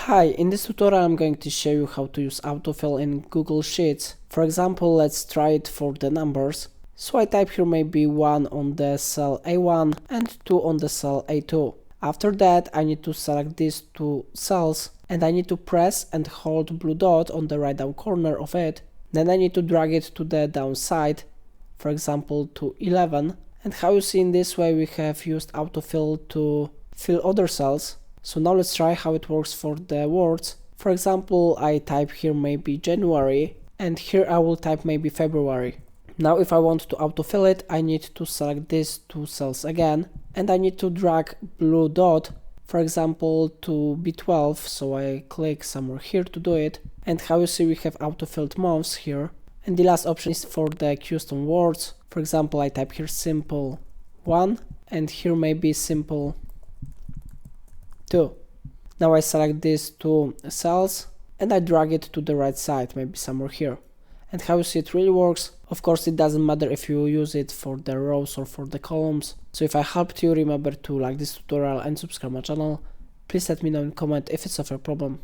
Hi, in this tutorial I'm going to show you how to use autofill in Google Sheets. For example, let's try it for the numbers. So I type here maybe 1 on the cell A1 and 2 on the cell A2. After that I need to select these two cells and I need to press and hold blue dot on the right down corner of it. Then I need to drag it to the down side, for example to 11. And how you see in this way we have used autofill to fill other cells. So now let's try how it works for the words. For example, I type here maybe January and here I will type maybe February. Now if I want to autofill it, I need to select these two cells again and I need to drag blue dot, for example to B12, so I click somewhere here to do it. And how you see we have autofilled months here. And the last option is for the custom words. For example, I type here simple 1 and here maybe simple 2. Now I select these two cells and I drag it to the right side, maybe somewhere here. And how you see it really works. Of course, it doesn't matter if you use it for the rows or for the columns. So if I helped you, remember to like this tutorial and subscribe my channel. Please let me know in comment if it's of a problem.